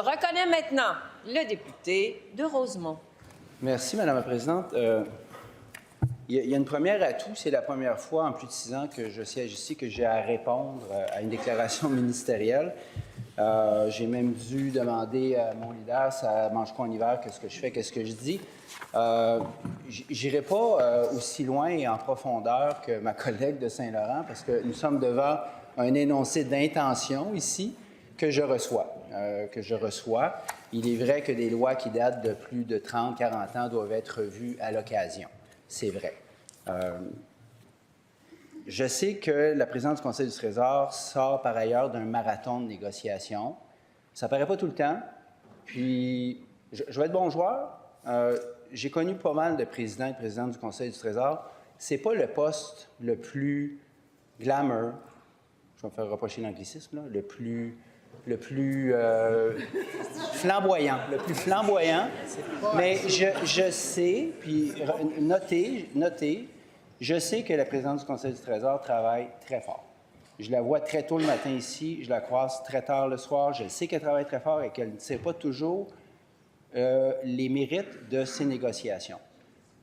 Je reconnais maintenant le député de Rosemont. Merci, Madame la Présidente. Il y a une première atout. C'est la première fois en plus de 6 ans que je siège ici que j'ai à répondre à une déclaration ministérielle. J'ai même dû demander à mon leader, ça mange quoi en hiver, qu'est-ce que je fais, qu'est-ce que je dis. J'irai pas aussi loin et en profondeur que ma collègue de Saint-Laurent parce que nous sommes devant un énoncé d'intention ici que je reçois. Il est vrai que des lois qui datent de plus de 30, 40 ans doivent être revues à l'occasion. C'est vrai. Je sais que la présidente du Conseil du Trésor sort par ailleurs d'un marathon de négociations. Ça ne paraît pas tout le temps. Puis, je vais être bon joueur. J'ai connu pas mal de présidents et présidentes du Conseil du Trésor. Ce n'est pas le poste le plus glamour, je vais me faire reprocher l'anglicisme, là, le plus flamboyant, mais je sais, puis notez, je sais que la présidente du Conseil du Trésor travaille très fort. Je la vois très tôt le matin ici, je la croise très tard le soir, je sais qu'elle travaille très fort et qu'elle ne sait pas toujours les mérites de ses négociations.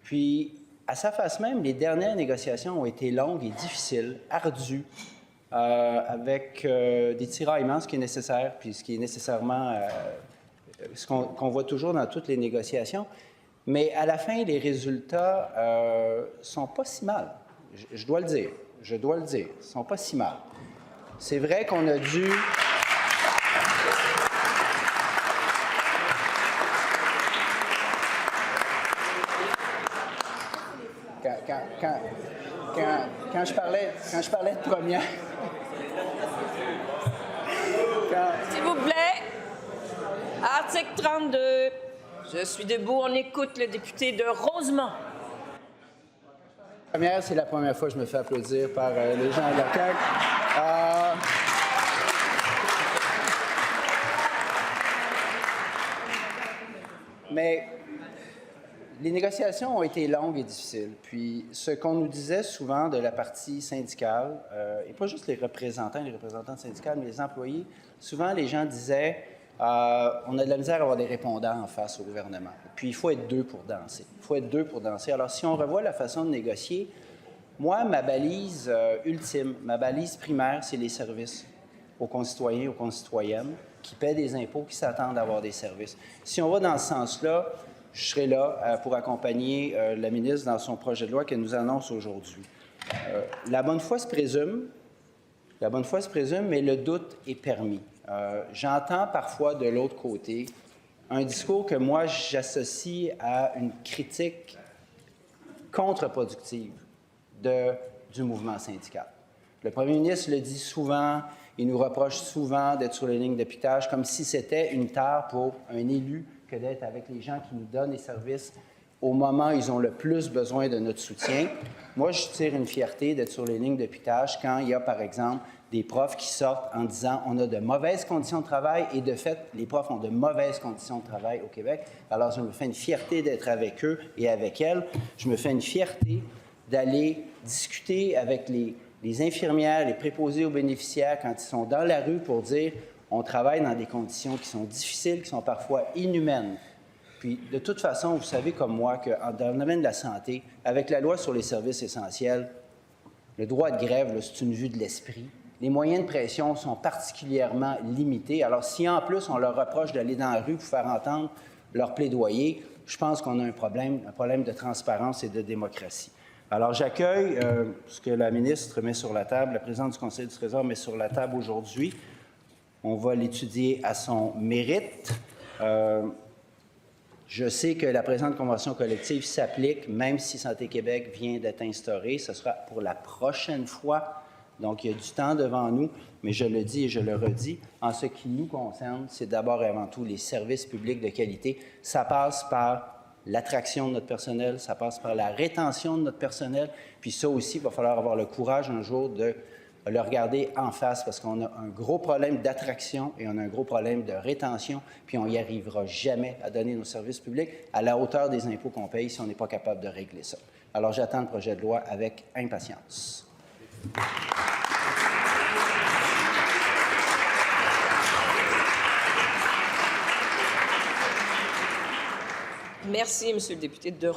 Puis, à sa face même, les dernières négociations ont été longues et difficiles, ardues, avec des tiraillements, ce qui est nécessaire, puis ce qui est nécessairement ce qu'on voit toujours dans toutes les négociations. Mais à la fin, les résultats sont pas si mal. Je dois le dire. Ils sont pas si mal. C'est vrai qu'on a dû... Quand je parlais de première... S'il vous plaît, article 32. Je suis debout, on écoute le député de Rosemont. Première, c'est la première fois que je me fais applaudir par les gens de la CAQ. Mais les négociations ont été longues et difficiles. Puis ce qu'on nous disait souvent de la partie syndicale, et pas juste les représentants syndicales, mais les employés, souvent les gens disaient on a de la misère à avoir des répondants en face au gouvernement. Puis il faut être deux pour danser. Alors si on revoit la façon de négocier, moi, ma balise ultime, ma balise primaire, c'est les services aux concitoyens et aux concitoyennes qui paient des impôts, qui s'attendent à avoir des services. Si on va dans ce sens-là, je serai là pour accompagner la ministre dans son projet de loi qu'elle nous annonce aujourd'hui. La bonne foi se présume, mais le doute est permis. J'entends parfois de l'autre côté un discours que moi j'associe à une critique contre-productive du mouvement syndical. Le premier ministre le dit souvent, il nous reproche souvent d'être sur les lignes de piquetage comme si c'était une tare pour un élu que d'être avec les gens qui nous donnent les services au moment où ils ont le plus besoin de notre soutien. Moi, je tire une fierté d'être sur les lignes de piquetage quand il y a, par exemple, des profs qui sortent en disant on a de mauvaises conditions de travail et, de fait, les profs ont de mauvaises conditions de travail au Québec. Alors, je me fais une fierté d'être avec eux et avec elles. Je me fais une fierté d'aller discuter avec les infirmières, les préposés aux bénéficiaires quand ils sont dans la rue pour dire on travaille dans des conditions qui sont difficiles, qui sont parfois inhumaines. Puis, de toute façon, vous savez comme moi que dans le domaine de la santé, avec la loi sur les services essentiels, le droit de grève, c'est une vue de l'esprit. Les moyens de pression sont particulièrement limités. Alors, si en plus on leur reproche d'aller dans la rue pour faire entendre leur plaidoyer, je pense qu'on a un problème de transparence et de démocratie. Alors, j'accueille ce que la ministre met sur la table, la présidente du Conseil du Trésor met sur la table aujourd'hui. On va l'étudier à son mérite. Je sais que la présente convention collective s'applique, même si Santé Québec vient d'être instaurée. Ce sera pour la prochaine fois. Donc, il y a du temps devant nous, mais je le dis et je le redis, en ce qui nous concerne, c'est d'abord et avant tout les services publics de qualité. Ça passe par l'attraction de notre personnel, ça passe par la rétention de notre personnel, puis ça aussi, il va falloir avoir le courage un jour de le regarder en face parce qu'on a un gros problème d'attraction et on a un gros problème de rétention, puis on n'y arrivera jamais à donner nos services publics à la hauteur des impôts qu'on paye si on n'est pas capable de régler ça. Alors, j'attends le projet de loi avec impatience. Merci, Monsieur le député, de